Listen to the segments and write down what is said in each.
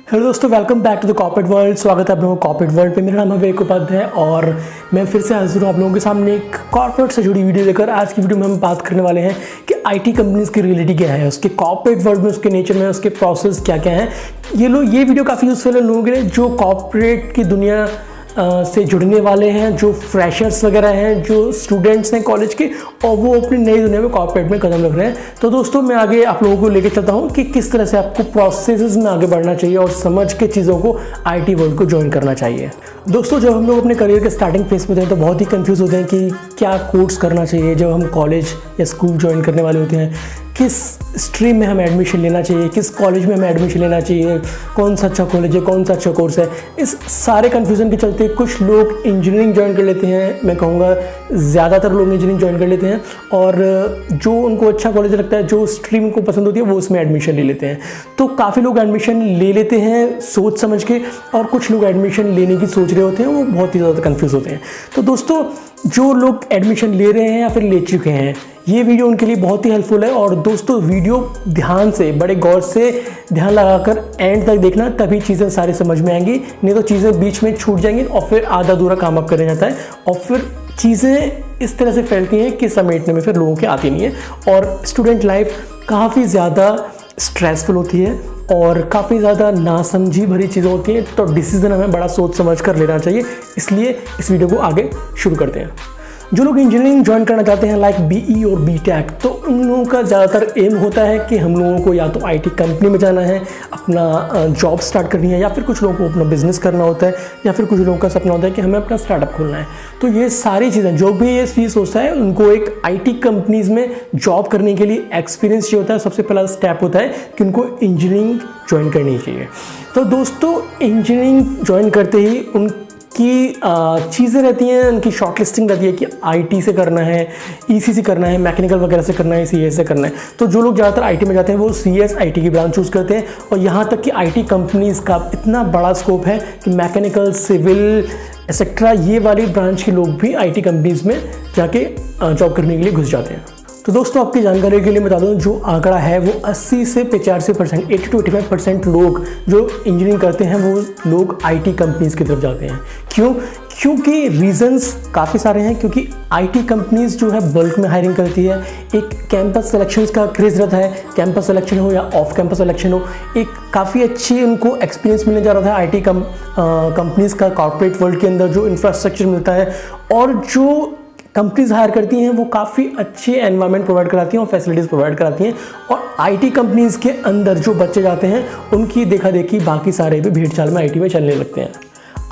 Hello दोस्तों, welcome back to the corporate world. स्वागत है आप लोगों को कॉर्पोरेट वर्ल्ड पे। मेरा नाम है विवेक उपाध्याय और मैं फिर से हाजिर हूँ आप लोगों के सामने एक कॉर्पोरेट से जुड़ी वीडियो लेकर। आज की वीडियो में हम बात करने वाले हैं कि आईटी कंपनीज की रियलिटी क्या है, उसके कॉर्पोरेट वर्ल्ड में, उसके नेचर में, उसके प्रोसेस क्या क्या हैं। ये वीडियो काफ़ी यूजफुल है लोगों के लिए जो कॉर्पोरेट की दुनिया से जुड़ने वाले हैं, जो फ्रेशर्स वगैरह हैं, जो स्टूडेंट्स हैं कॉलेज के, और वो अपनी नई दुनिया में कॉर्पोरेट में कदम रख रहे हैं। तो दोस्तों मैं आगे आप लोगों को लेकर चलता हूं कि किस तरह से आपको प्रोसेसेस में आगे बढ़ना चाहिए और समझ के चीज़ों को आईटी वर्ल्ड को ज्वाइन करना चाहिए। दोस्तों जब हम लोग अपने करियर के स्टार्टिंग फेज में थे तो बहुत ही कंफ्यूज होते हैं कि क्या कोर्स करना चाहिए। जब हम कॉलेज या स्कूल ज्वाइन करने वाले होते हैं, किस स्ट्रीम में हमें एडमिशन लेना चाहिए, किस कॉलेज में हमें एडमिशन लेना चाहिए, कौन सा अच्छा कॉलेज है, कौन सा अच्छा कोर्स है। इस सारे कन्फ्यूज़न के चलते कुछ लोग इंजीनियरिंग ज्वाइन कर लेते हैं। मैं कहूँगा ज़्यादातर लोग इंजीनियरिंग ज्वाइन कर लेते हैं और जो उनको अच्छा कॉलेज लगता है, जो स्ट्रीम को पसंद होती है, वो उसमें एडमिशन ले लेते हैं। तो काफ़ी लोग एडमिशन ले लेते हैं सोच समझ के, और कुछ लोग एडमिशन लेने की सोच रहे होते हैं, वो बहुत ही ज़्यादा कन्फ्यूज़ होते हैं। तो दोस्तों जो लोग एडमिशन ले रहे हैं या फिर ले चुके हैं, ये वीडियो उनके लिए बहुत ही हेल्पफुल है। और दोस्तों वीडियो ध्यान से, बड़े गौर से ध्यान लगाकर एंड तक देखना, तभी चीज़ें सारी समझ में आएंगी। नहीं तो चीज़ें बीच में छूट जाएंगी और फिर आधा अधूरा काम आप करने जाता है और फिर चीज़ें इस तरह से फैलती हैं कि समेटने में फिर लोगों के आती नहीं है और स्टूडेंट लाइफ काफ़ी ज़्यादा स्ट्रेसफुल होती है और काफ़ी ज़्यादा नासमझी भरी चीज़ें होती हैं। तो डिसीजन हमें बड़ा सोच समझ कर लेना चाहिए। इसलिए इस वीडियो को आगे शुरू करते हैं। जो लोग इंजीनियरिंग ज्वाइन करना चाहते हैं लाइक बीई और बीटेक, तो उन लोगों का ज़्यादातर एम होता है कि हम लोगों को या तो आईटी कंपनी में जाना है, अपना जॉब स्टार्ट करनी है, या फिर कुछ लोगों को अपना बिजनेस करना होता है, या फिर कुछ लोगों का सपना होता है कि हमें अपना स्टार्टअप खोलना है। तो ये सारी चीज़ें, जो भी ये चीज़ सोचता है, उनको एक आईटी कंपनीज में जॉब करने के लिए एक्सपीरियंस जो होता है, सबसे पहला स्टेप होता है कि उनको इंजीनियरिंग ज्वाइन करनी चाहिए। तो दोस्तों इंजीनियरिंग ज्वाइन करते ही की चीज़ें रहती हैं, उनकी शॉर्ट लिस्टिंग रहती है कि आईटी से करना है, ईसी से करना है, मैकेनिकल वगैरह से करना है, सीएस से करना है। तो जो लोग ज़्यादातर आईटी में जाते हैं वो सीएस आईटी की ब्रांच चूज़ करते हैं। और यहाँ तक कि आईटी कंपनीज़ का इतना बड़ा स्कोप है कि मैकेनिकल, सिविल एक्सेट्रा, ये वाली ब्रांच के लोग भी आईटी कंपनीज़ में जाके जॉब करने के लिए घुस जाते हैं। तो दोस्तों आपकी जानकारी के लिए बता दूं, जो आंकड़ा है वो 80 से 85%, 80 to 85% लोग जो इंजीनियरिंग करते हैं वो लोग आईटी कंपनीज की तरफ जाते हैं। क्यों? क्योंकि रीजंस काफ़ी सारे हैं। क्योंकि आईटी कंपनीज जो है बल्क में हायरिंग करती है। एक कैंपस सिलेक्शंस का क्रेज रहता है, कैंपस सिलेक्शन हो या ऑफ कैंपस सिलेक्शन हो, एक काफ़ी अच्छी उनको एक्सपीरियंस मिलने जा रहा था आईटी कंपनीज का कॉर्पोरेट वर्ल्ड के अंदर। जो इंफ्रास्ट्रक्चर मिलता है और जो कंपनीज हायर करती हैं वो काफ़ी अच्छे एनवायरनमेंट प्रोवाइड कराती हैं और फैसिलिटीज़ प्रोवाइड कराती हैं। और आईटी कंपनीज के अंदर जो बच्चे जाते हैं उनकी देखा देखी बाकी सारे भी भीड़ चाल में आईटी में चलने लगते हैं।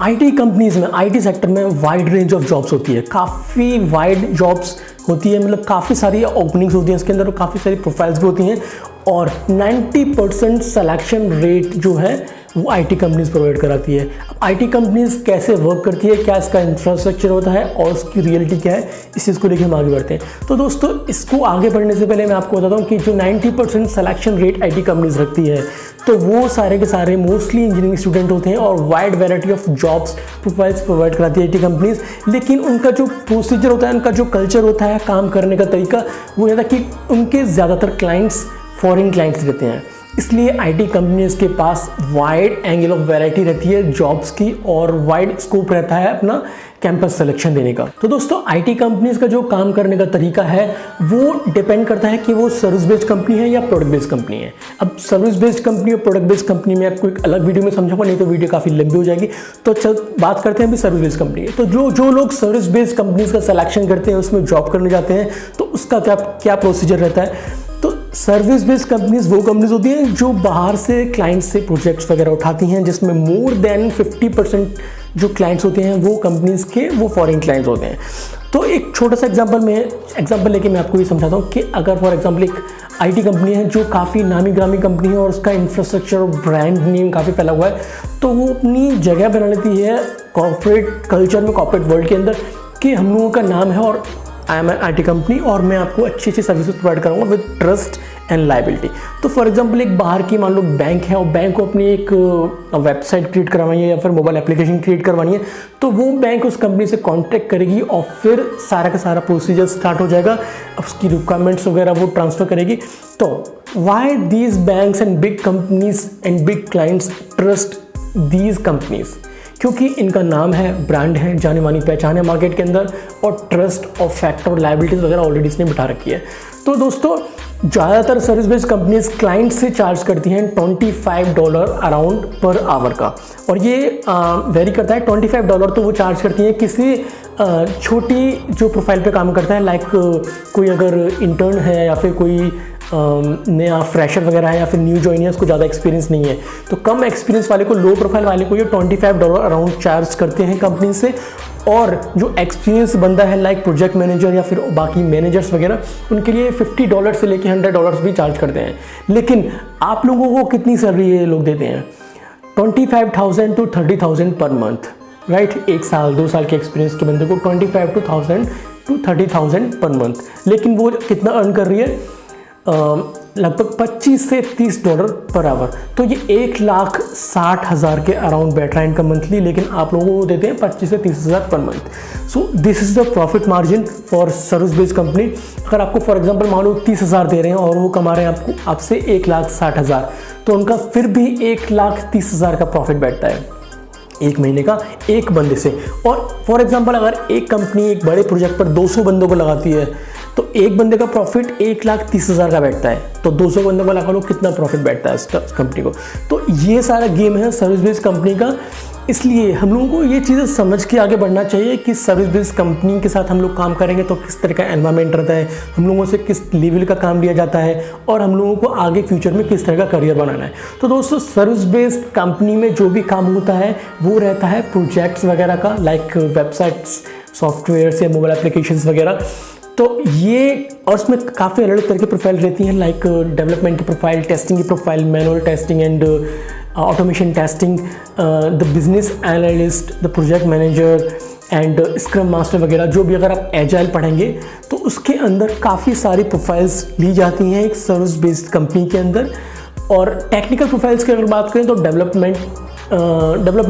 आईटी कंपनीज में, आईटी सेक्टर में वाइड रेंज ऑफ जॉब्स होती है, काफ़ी वाइड जॉब्स होती है, मतलब काफ़ी सारी ओपनिंग्स होती हैं इसके अंदर और काफ़ी सारी प्रोफाइल्स भी होती हैं। और 90% सिलेक्शन रेट जो है वो आईटी कंपनीज प्रोवाइड कराती है। अब आईटी कंपनीज कैसे वर्क करती है, क्या इसका इंफ्रास्ट्रक्चर होता है और उसकी रियलिटी क्या है, इस चीज़ को लेकर हम आगे बढ़ते हैं। तो दोस्तों इसको आगे बढ़ने से पहले मैं आपको बताता हूँ कि जो 90% सिलेक्शन रेट आईटी कंपनीज रखती है, तो वो सारे के सारे मोस्टली इंजीनियरिंग स्टूडेंट होते हैं और wide variety of jobs profiles provide कराती है आईटी कंपनीज। लेकिन उनका जो प्रोसीजर होता है, उनका जो कल्चर होता है, काम करने का तरीका, वो ये था कि उनके ज़्यादातर क्लाइंट्स फॉरेन क्लाइंट्स रहते हैं। इसलिए आईटी कंपनीज के पास वाइड एंगल ऑफ वैरायटी रहती है जॉब्स की और वाइड स्कोप रहता है अपना कैंपस सिलेक्शन देने का। तो दोस्तों आईटी कंपनीज का जो काम करने का तरीका है वो डिपेंड करता है कि वो सर्विस बेस्ड कंपनी है या प्रोडक्ट बेस्ड कंपनी है। अब सर्विस बेस्ड कंपनी और प्रोडक्ट बेस्ड कंपनी में आपको एक अलग वीडियो में समझाऊंगा, नहीं तो वीडियो काफ़ी लंबी हो जाएगी। तो चल बात करते हैं अभी सर्विस बेस्ड कंपनी। तो जो लोग सर्विस बेस्ड कंपनीज का सिलेक्शन करते हैं, उसमें जॉब करने जाते हैं, तो उसका क्या प्रोसीजर रहता है। तो सर्विस बेस्ड कंपनीज वो कंपनीज होती हैं जो बाहर से क्लाइंट्स से प्रोजेक्ट्स वगैरह उठाती हैं, जिसमें मोर देन 50% जो क्लाइंट्स होते हैं वो कंपनीज के वो फॉरेन क्लाइंट्स होते हैं। तो एक छोटा सा एग्जांपल लेके मैं आपको ये समझाता हूँ कि अगर फॉर एग्जांपल एक आईटी कंपनी है जो काफ़ी नामी ग्रामी कंपनी है और उसका इंफ्रास्ट्रक्चर और ब्रांड नेम काफ़ी फैला हुआ है, तो वो अपनी जगह बना लेती है कॉर्पोरेट कल्चर में, कॉर्पोरेट वर्ल्ड के अंदर, कि हम लोगों का नाम है और I am an IT company और मैं आपको अच्छी सर्विसेज प्रोवाइड करूँगा विद ट्रस्ट एंड लायबिलिटी। तो फॉर एग्जांपल एक बाहर की मान लो बैंक है और बैंक को अपनी एक वेबसाइट क्रिएट करवानी है या फिर मोबाइल एप्लीकेशन क्रिएट करवानी है, तो वो बैंक उस कंपनी से कॉन्टैक्ट करेगी और फिर सारा का सारा प्रोसीजर स्टार्ट हो जाएगा, उसकी रिक्वायरमेंट्स वगैरह वो ट्रांसफ़र करेगी। तो why these banks and big companies and big clients trust these companies? क्योंकि इनका नाम है, ब्रांड है, जाने मानी पहचान है मार्केट के अंदर, और ट्रस्ट और फैक्टर और लायबिलिटीज़ वगैरह ऑलरेडी इसने बिठा रखी है। तो दोस्तों ज़्यादातर सर्विस बेस्ड कंपनीज क्लाइंट से चार्ज करती हैं $25 अराउंड पर आवर का, और ये वेरी करता है। $25 तो वो चार्ज करती हैं किसी छोटी जो प्रोफाइल पे काम करता है, लाइक कोई अगर इंटर्न है या फिर कोई नया फ्रेशर वगैरह है या फिर न्यू जॉइन है, उसको ज़्यादा एक्सपीरियंस नहीं है, तो कम एक्सपीरियंस वाले को, लो प्रोफाइल वाले को ये $25 अराउंड चार्ज करते हैं कंपनी से। और जो एक्सपीरियंस बंदा है लाइक प्रोजेक्ट मैनेजर या फिर बाकी मैनेजर्स वगैरह, उनके लिए $50 से लेके $100 भी चार्ज करते हैं। लेकिन आप लोगों को कितनी सैलरी ये लोग देते हैं? 25,000 to 30,000 पर मंथ, राइट? 1 साल 2 साल के एक्सपीरियंस के बंदे को 25,000 to 30,000 पर मंथ। लेकिन वो कितना अर्न कर रही है? लगभग $25 से $30 पर आवर। तो ये 1,60,000 के अराउंड बैठ रहा है इनका मंथली, लेकिन आप लोगों को देते हैं 25 से 30,000 per month. So this is the profit margin for service based company. अगर आपको फॉर एग्जांपल मान लो 30,000 दे रहे हैं और वो कमा रहे हैं आपसे 1,60,000, तो उनका फिर भी 1,30,000 का प्रॉफिट बैठता है एक महीने का एक बंदे से। और फॉर एग्जांपल अगर एक कंपनी एक बड़े प्रोजेक्ट पर 200 बंदों को लगाती है, तो एक बंदे का प्रॉफिट 1,30,000 का बैठता है, तो 200 बंदों को लगा लो कितना प्रॉफिट बैठता है इस कंपनी को। तो ये सारा गेम है सर्विस बेस्ड कंपनी का। इसलिए हम लोगों को ये चीज़ें समझ के आगे बढ़ना चाहिए कि सर्विस बेस्ड कंपनी के साथ हम लोग काम करेंगे तो किस तरह का एनवायरनमेंट रहता है, हम लोगों से किस लेवल का काम लिया जाता है, और हम लोगों को आगे फ्यूचर में किस तरह का करियर बनाना है। तो दोस्तों सर्विस बेस्ड कंपनी में जो भी काम होता है वो रहता है प्रोजेक्ट्स वगैरह का, लाइक वेबसाइट्स, सॉफ्टवेयर या मोबाइल एप्लीकेशंस वगैरह। तो ये, और उसमें काफ़ी अलग अलग तरह की प्रोफाइल रहती हैं, लाइक डेवलपमेंट की प्रोफाइल, टेस्टिंग की profile, manual testing and automation testing, the business analyst, the project manager and scrum master वगैरह। जो भी अगर आप एजाइल पढ़ेंगे तो उसके अंदर काफ़ी सारी प्रोफाइल्स ली जाती हैं एक सर्विस बेस्ड कंपनी के अंदर। और टेक्निकल प्रोफाइल्स की अगर बात करें तो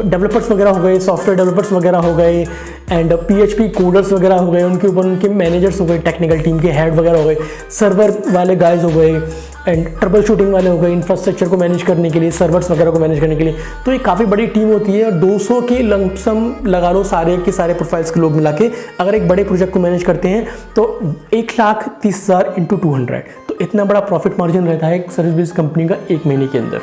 डेवलपर्स वगैरह हो गए, सॉफ्टवेयर डेवलपर्स वगैरह हो गए, एंड PHP कोडर्स वगैरह हो गए, उनके ऊपर उनके मैनेजर्स हो गए, टेक्निकल टीम के हेड वगैरह हो गए, सर्वर वाले गाइज हो गए, एंड ट्रबल शूटिंग वाले हो गए, इंफ्रास्ट्रक्चर को मैनेज करने के लिए, सर्वर्स वगैरह को मैनेज करने के लिए। तो ये काफ़ी बड़ी टीम होती है, और 200 के लमसम लगा लो सारे के सारे प्रोफाइल्स के लोग मिला के अगर एक बड़े प्रोजेक्ट को मैनेज करते हैं तो 1,30,000 इंटू 200, तो इतना बड़ा प्रॉफिट मार्जिन रहता है एक सर्विस बेस्ड कंपनी का एक महीने के अंदर।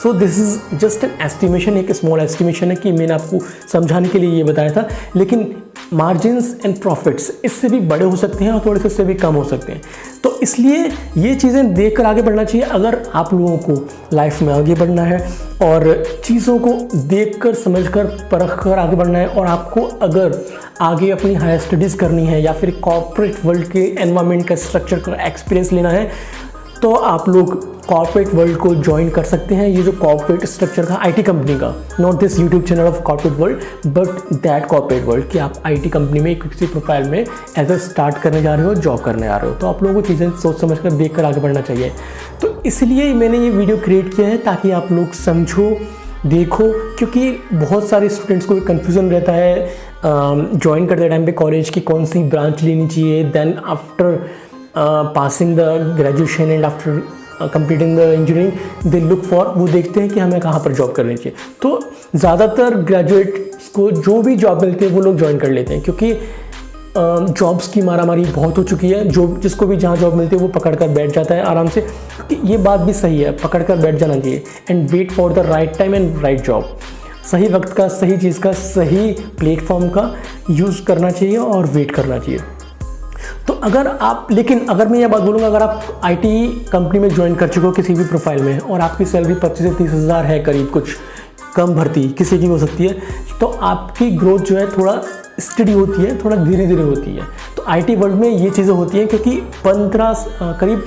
So this is just an estimation, एक स्मॉल एस्टिमेशन है कि मैंने आपको समझाने के लिए ये बताया था, लेकिन मार्जिन्स एंड प्रॉफिट्स इससे भी बड़े हो सकते हैं और थोड़े से इससे भी कम हो सकते हैं। तो इसलिए ये चीज़ें देखकर आगे बढ़ना चाहिए अगर आप लोगों को लाइफ में आगे बढ़ना है, और चीज़ों को देखकर समझकर परखकर आगे बढ़ना है। और आपको अगर आगे अपनी हायर स्टडीज़ करनी है या फिर कॉर्पोरेट वर्ल्ड के एनवायरनमेंट का, स्ट्रक्चर का एक्सपीरियंस लेना है, तो आप लोग कॉर्पोरेट वर्ल्ड को ज्वाइन कर सकते हैं। ये जो कॉर्पोरेट स्ट्रक्चर का IT कंपनी का, not this YouTube channel of corporate world but that corporate world, कि आप IT कंपनी में किसी प्रोफाइल में एज स्टार्ट करने जा रहे हो, जॉब करने जा रहे हो, तो आप लोगों को चीज़ें सोच समझ कर देख कर आगे बढ़ना चाहिए। तो इसलिए मैंने ये वीडियो क्रिएट किया है ताकि आप लोग समझो, देखो, क्योंकि बहुत सारे स्टूडेंट्स को कन्फ्यूज़न रहता है ज्वाइन करते टाइम पे कॉलेज की कौन सी ब्रांच लेनी चाहिए, then after passing the graduation and after completing the engineering they look for, वो देखते हैं कि हमें कहाँ पर जॉब करनी चाहिए। तो ज़्यादातर ग्रेजुएट्स को जो भी जॉब मिलती है वो लोग ज्वाइन कर लेते हैं, क्योंकि जॉब्स की मारामारी बहुत हो चुकी है। जो जिसको भी जहाँ जॉब मिलती है वो पकड़ कर बैठ जाता है आराम से। ये बात भी सही है, पकड़ कर बैठ जाना चाहिए, and wait for the right time and right job. सही वक्त का, सही चीज़ का, सही प्लेटफॉर्म का यूज़ करना चाहिए और वेट करना चाहिए। तो लेकिन अगर मैं ये बात बोलूँगा, अगर आप IT कंपनी में ज्वाइन कर चुके हो किसी भी प्रोफाइल में और आपकी सैलरी 25 से 30 हज़ार है करीब, कुछ कम भर्ती किसी की हो सकती है, तो आपकी ग्रोथ जो है थोड़ा स्टडी होती है, थोड़ा धीरे धीरे होती है। तो IT वर्ल्ड में ये चीज़ें होती हैं, क्योंकि करीब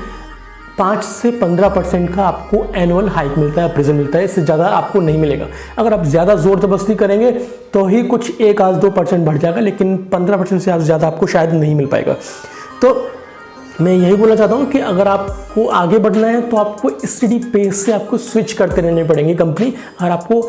5 से 15% का आपको एनुअल हाइक मिलता है, अप्रेजल मिलता है, इससे ज़्यादा आपको नहीं मिलेगा। अगर आप ज़्यादा ज़ोर ज़बरदस्ती करेंगे तो ही कुछ 1-2% बढ़ जाएगा, लेकिन 15% से ज़्यादा आपको शायद नहीं मिल पाएगा। तो मैं यही बोलना चाहता हूँ कि अगर आपको आगे बढ़ना है तो आपको स्टडी पेस से आपको स्विच करते रहने पड़ेंगे कंपनी। अगर आपको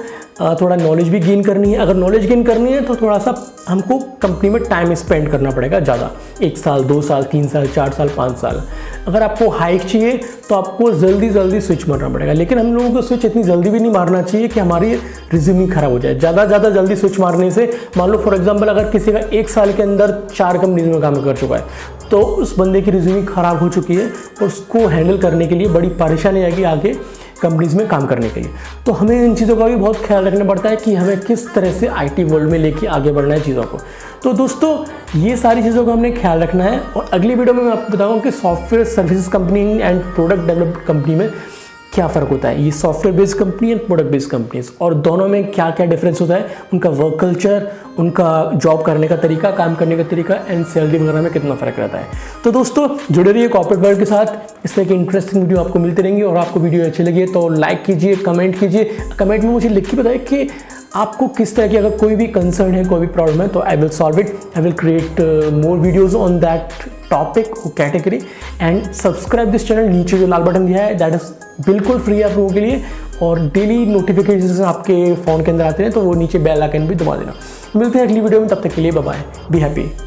थोड़ा नॉलेज भी गेन करनी है, अगर नॉलेज गेन करनी है तो थोड़ा सा हमको कंपनी में टाइम स्पेंड करना पड़ेगा ज़्यादा, 1 साल 2 साल 3 साल 4 साल 5 साल। अगर आपको हाइक चाहिए तो आपको जल्दी स्विच मारना पड़ेगा, लेकिन हम लोगों को स्विच इतनी जल्दी भी नहीं मारना चाहिए कि हमारी रिज्यूमिंग खराब हो जाए। ज़्यादा जल्दी स्विच मारने से, मान लो फॉर एग्जांपल अगर किसी का 1 साल के अंदर 4 कंपनीज में काम कर चुका है तो उस बंदे की रिज्यूमिंग खराब हो चुकी है और उसको हैंडल करने के लिए बड़ी परेशानी आएगी आगे कंपनीज में काम करने के लिए। तो हमें इन चीज़ों का भी बहुत ख्याल रखना पड़ता है कि हमें किस तरह से आईटी वर्ल्ड में लेके आगे बढ़ना है चीज़ों को। तो दोस्तों ये सारी चीज़ों का हमने ख्याल रखना है और अगली वीडियो में मैं आपको बताऊंगा कि software services company and product development company में क्या फ़र्क होता है, ये software based company and product based companies, और दोनों में क्या क्या डिफरेंस होता है, उनका वर्क कल्चर, उनका जॉब करने का तरीका, काम करने का तरीका एंड सैलरी वगैरह में कितना फ़र्क रहता है। तो दोस्तों जुड़े रहिए कॉर्पोरेट वर्ल्ड के साथ, इस तरह की इंटरेस्टिंग वीडियो आपको मिलती रहेंगी। और आपको वीडियो अच्छी लगी तो लाइक कीजिए, कमेंट कीजिए, कमेंट में मुझे लिख के बताइए कि आपको किस तरह की अगर कोई भी कंसर्न है, कोई भी प्रॉब्लम है तो I will solve it. I will create more videos on that topic और category and subscribe this channel. नीचे जो लाल बटन दिया है दैट इज़ बिल्कुल फ्री है आप लोगों के लिए, और डेली नोटिफिकेशन आपके फ़ोन के अंदर आते हैं तो वो नीचे बेल आइकन भी दबा देना। मिलते हैं अगली वीडियो में, तब तक के लिए बाय बाय, बी हैप्पी।